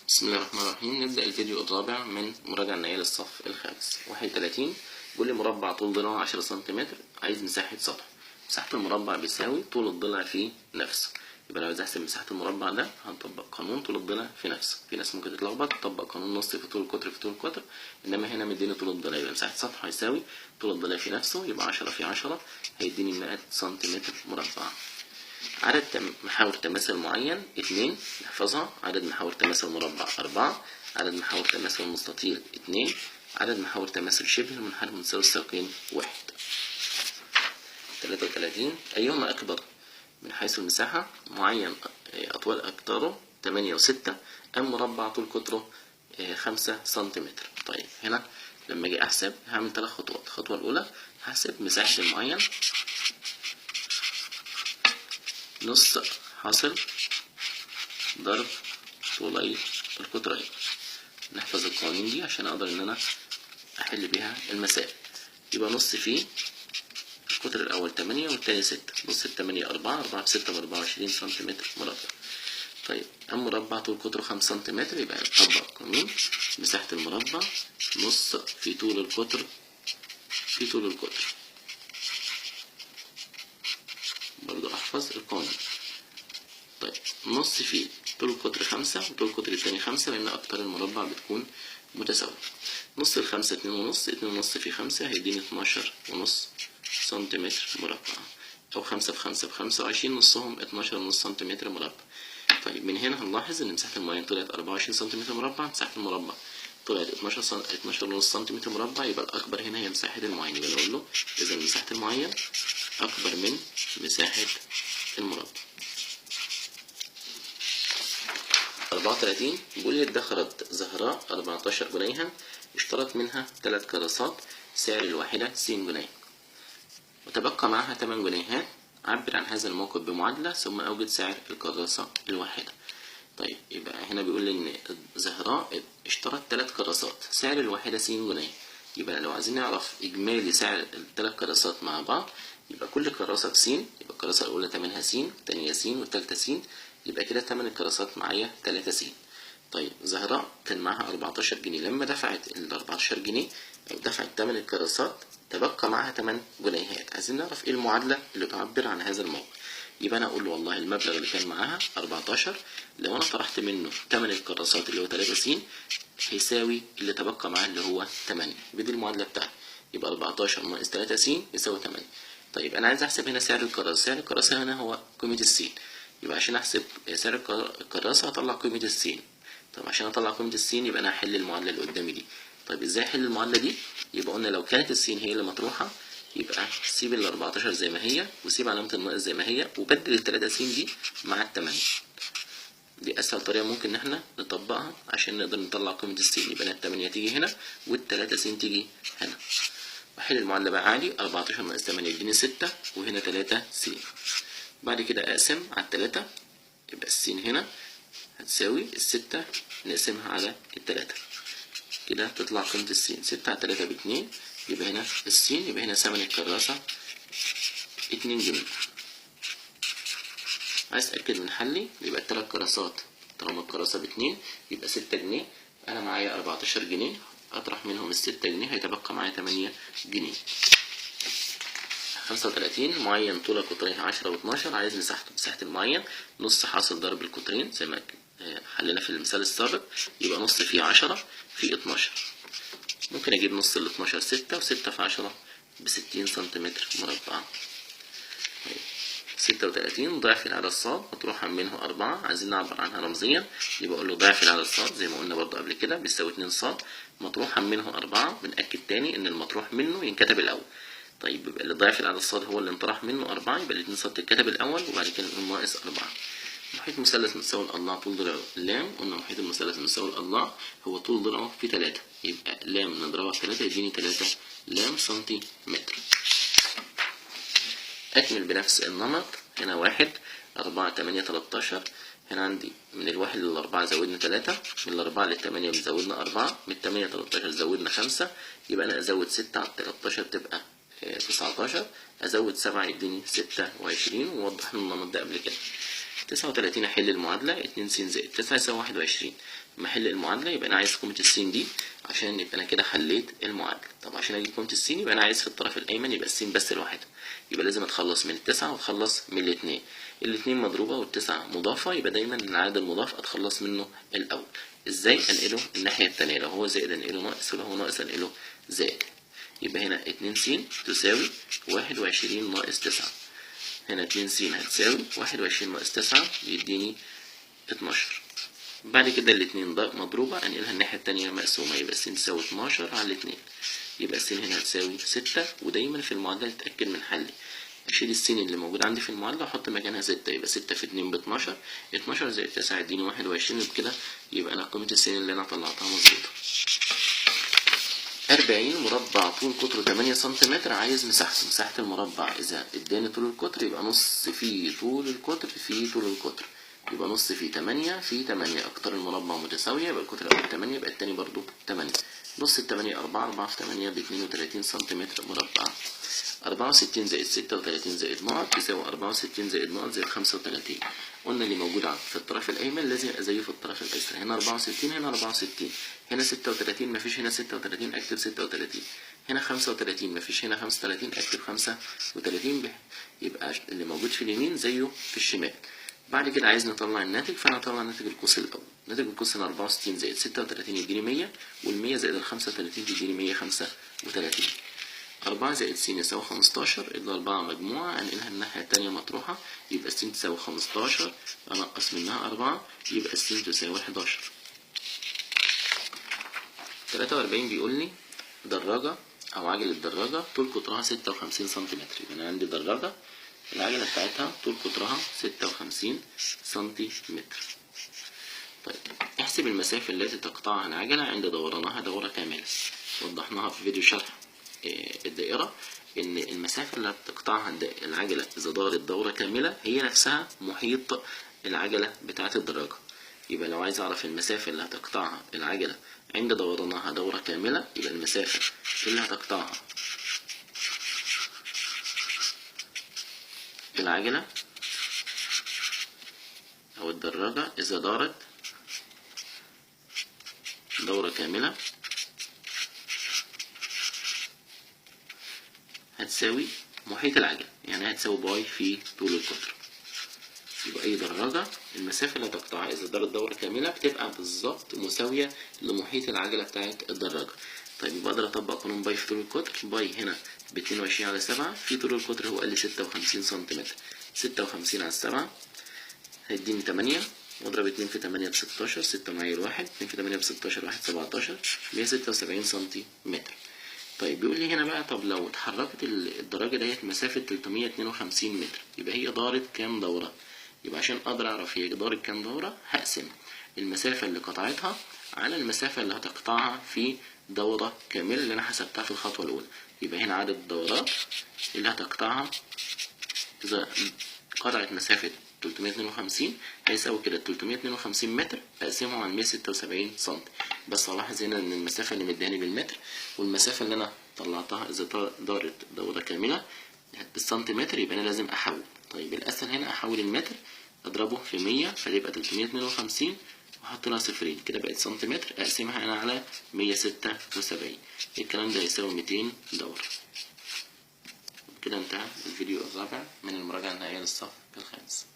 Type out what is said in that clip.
بسم الله الرحمن الرحيم. نبدأ الفيديو الرابع من مراجعة نهائية للصف الخامس. 31 بيقول لي مربع طول ضلعه 10 سنتيمتر، عايز مساحة سطح. مساحة المربع بيساوي طول الضلع في نفسه. يبقى لو عايز احسب مساحة المربع ده هنطبق قانون طول الضلع في نفسه. في ناس ممكن تتلخبط تطبق قانون نص في طول القطر في طول القطر، انما هنا مديني طول الضلع، يبقى مساحة سطح هيساوي طول الضلع في نفسه، يبقى 10 في 10 هيديني 100 سنتيمتر مربع. عدد محاور تماثل معين 2 نحفظها. عدد محاور تماثل مربع 4. عدد محاور تماثل مستطيل 2. عدد محاور تماثل شبه المنحنى متساوي الساقين 1. 33 أيهما أكبر من حيث المساحة؟ معين أطوال أقطاره 8 و6 أم مربع طول قطره 5 سنتيمتر. طيب هنا لما أجي أحسب هعمل 3 خطوات. الخطوة الأولى هحسب مساحة المعين نص حاصل ضرب طولي القطرين. نحفظ القوانين دي عشان اقدر ان انا احل بيها المسائل. يبقى نص في القطر الاول 8 والتاني 6، نص ال8 4 في 6 ب24 سنتيمتر مربع. طيب مربع طول قطره 5 سنتيمتر، يبقى نطبق قانون مساحة المربع نص في طول القطر في طول القطر. برضو احفظ القانون. طيب نص في طول القطر 5 وطول القطر التاني 5، لأن أقطار المربع بتكون متساوية. نص الخمسة 2.5، 2.5 في 5 هيديني 12.5 سنتيمتر مربع، أو 5 في 5 ب25، نصهم 12.5 سنتيمتر مربع. طيب من هنا هنلاحظ إن مساحة المعين طلعت 24 سنتيمتر مربع، مساحة المربع طلعت 12.5 سنتيمتر مربع، يبقى الأكبر هنا هي مساحة المعين. يبقى نقول له إذا مساحة المعين أكبر من مساحة المربع. 34 بيقول لي ادخرت زهراء 14 جنيها، اشترت منها 3 كراسات، سعر الواحدة س جنيه، وتبقى معها 8 جنيهات. عبر عن هذا الموقف بمعادلة ثم أوجد سعر الكراسة الواحدة. طيب يبقى هنا بيقول لي إن زهراء اشترت 3 كراسات، سعر الواحدة س جنيه. يبقى لو عايزين نعرف إجمالي سعر ال3 كراسات مع بعض، يبقى كل كراسة بس. يبقى الكراسة الأولى تمنها س، التانية س، والتالتة س، يبقى كده 8 الكراسات معايا 3 س. طيب زهراء كان معاها 14 جنيه، لما دفعت ال 14 جنيه أو دفعت 8 الكراسات تبقى معاها 8 جنيهات. عايزين نعرف إيه المعادلة اللي تعبر عن هذا الموقف. يبقى أنا أقول له والله المبلغ اللي كان معاها 14، لو أنا طرحت منه 8 الكراسات اللي هو 3 س هيساوي اللي تبقى معاه اللي هو 8. بدي المعادلة بتاعتي. يبقى 14 ناقص 3 س يساوي 8. طيب أنا عايز أحسب هنا سعر الكراسة. سعر الكراسة هنا هو قيمة السين، يبقى عشان احسب سعر الكراسة هطلع قيمة السين. طب عشان اطلع قيمة السين يبقى انا هحل المعادلة اللي قدامي دي. طيب ازاي احل المعادلة دي؟ يبقى قلنا لو كانت السين هي اللي مطروحة يبقى سيب ال 14 زي ما هي وسيب علامة الناقص زي ما هي وبدل ال 3 س دي مع ال 8. دي اسهل طريقة ممكن ان احنا نطبقها عشان نقدر نطلع قيمة السين. يبقى ال 8 تيجي هنا وال 3 س تيجي هنا. واحل المعادلة بقى عادي. 14 ناقص 8 يديني 6 وهنا 3 س. بعد كده اقسم على 3، يبقى السين هنا هتساوي 6 نقسمها على 3، كده تطلع قيمة السين 6 على 3 ب2. يبقى هنا السين، يبقى هنا ثمن الكراسة 2 جنيه. عايز اتأكد من حلي، يبقى ال3 كراسات طالما الكراسة ب2 يبقى 6 جنيه. انا معايا 14 جنيه، اطرح منهم ال6 جنيه هيتبقى معايا 8 جنيه. 35 معين طول قطريه 10 و12، عايز مساحة المعين نص حاصل ضرب القطرين زي ما حلنا في المثال السابق. يبقى نص في 10 في 12. ممكن اجيب نص ال 12 6، و6 في 10 ب60 سنتيمتر مربع. 36 ضعف العدد صاد مطروحا منه 4، عايزين نعبر عنها رمزيا. يبقى اقول له ضعف العدد صاد زي ما قلنا برضه قبل كده بيساوي 2 صاد مطروحا منه 4. بنأكد تاني ان المطروح منه ينكتب الاول. طيب يبقى اللي ضعف العدد صاد هو اللي انطرح منه 4، يبقى ال2 صاد تتكتب الاول وبعد كده نقول ناقص 4. محيط مثلث متساوي الأضلاع طول ضلعه لام. قلنا محيط المثلث متساوي الأضلاع هو طول ضلعه في 3، يبقى لام نضربها في 3 يديني 3 لام سنتيمتر. أكمل بنفس النمط. هنا 1 4 8 13. هنا عندي من الواحد للأربعة زودنا 3، من الأربعة للتمانية بنزودنا 4، من التمانية 13 زودنا 5، يبقى أنا أزود 6 على 13 تبقى 19، أزود 7 يديني 26. ووضحنا النمط ده قبل كده. 39 احل المعادله، 2 س زائد 9 يساوي 21. لما احل المعادله يبقى انا عايز قيمه الس دي عشان يبقى انا كده حليت المعادله. طب عشان اجيب قيمه الس يبقى انا عايز في الطرف الايمن يبقى الس بس لوحدها، يبقى لازم اتخلص من التسعة واتخلص من الاثنين. الاثنين مضروبه والتسعة مضافه، يبقى دايما العدد المضاف اتخلص منه الاول. ازاي؟ انقله الناحيه الثانيه، لو هو زائد انقله ناقص ولو هو ناقص انقله زائد. يبقى هنا 2 س تساوي 21 ناقص 9. هنا 2 س هتساوي 21 ناقص 9 يديني 12. بعد كده الاتنين مضروبة انقلها الناحية التانية مقسومة، يبقى س تساوي 12 على الاتنين، يبقى س هنا هتساوي 6. ودايما في المعادلة تتأكد من حلي، اشيل السين اللي موجود عندي في المعادلة واحط مكانها 6، يبقى 6 في 2 ب 12، 12 زائد 9 يديني 21. وبكده يبقى انا قيمة السين اللي انا طلعتها مظبوطة. 40 مربع طول قطره 8 سنتيمتر، عايز مساحته. مساحة المربع إذا اداني طول القطر يبقى نص في طول القطر في طول القطر، يبقى نص في 8 في 8. أقطار المربع متساوية، يبقى القطر الأول 8 يبقى التاني برضو 8. نص ال8 4، 4 في 8 ب 32 سنتيمتر مربع. 64 زائد 36 زائد نقط تساوي 64 زائد نقط زائد 35. قلنا اللي موجود في الطرف الأيمن لازم أزيه في الطرف الأيسر. هنا 64 هنا 64، هنا 36 مفيش هنا 36 أكتب 36، هنا 35 مفيش هنا 35 أكتب 35. يبقى اللي موجود في اليمين زيه في الشمال. بعد كده عايز نطلع الناتج، فأنا هطلع ناتج القوس الأول. ناتج القوس هنا 64 زائد 36 يديني 100، وال100 زائد ال35 تديني 135. 4 زائد س يساوي 15، إلا 4 مجموعة أنقلها الناحية التانية مطروحة، يبقى س تساوي 15 أنقص منها 4 يبقى س تساوي 11. 43 بيقول لي دراجة أو عجلة دراجة طول قطرها 56 سنتيمتر. يبقى أنا عندي دراجة العجلة بتاعتها طول قطرها 56 سنتيمتر. طيب احسب المسافة التي تقطعها العجلة عند دورانها دورة كاملة. وضحناها في فيديو شرح الدائرة إن المسافة اللي هتقطعها العجلة إذا دارت دورة كاملة هي نفسها محيط العجلة بتاعة الدراجة. يبقى لو عايز أعرف المسافة اللي هتقطعها العجلة عند دورانها دورة كاملة، يبقى المسافة اللي هتقطعها العجلة أو الدراجة إذا دارت دورة كاملة هتساوي محيط العجلة، يعني هتساوي باي في طول القطر. يبقى أي دراجة المسافة اللي هتقطعها إذا دارت دورة كاملة بتبقى بالظبط مساوية لمحيط العجلة بتاعة الدراجة. طيب يبقى أقدر أطبق قانون باي في طول القطر. باي هنا ب 22 على 7 في طول القطر هو قال لي 56 سنتيمتر. 56 على 7 هيديني 8، واضرب 2 في 8 ب 16، 6 معايا الواحد، 2 في 8 ب 16 1 17 176 سنتيمتر. طيب بيقول لي هنا بقى طب لو اتحركت الدراجة ديت مسافة 352 متر يبقى هي دارت كام دورة؟ يبقى عشان اقدر اعرف هي دارت كام دورة هقسم المسافة اللي قطعتها على المسافة اللي هتقطعها في دورة كاملة اللي انا حسبتها في الخطوة الاولى. يبقى هنا عدد الدورات اللي هتقطعها اذا قطعت مسافة 352 هيساوي كده 352 متر اقسمه على 176 سم. بس الاحظ هنا ان المسافة اللي مداني بالمتر والمسافة اللي انا طلعتها اذا دارت دورة كاملة بالسنتيمتر، يبقى انا لازم احول. طيب الاسهل هنا احول المتر اضربه في 100 فتبقى 352 واحط لها صفرين كده بقت سنتيمتر اقسمها انا على 176. الكلام ده يساوي 200 دورة. كده انتهى الفيديو الرابع من المراجعة النهائية للصف الخامس.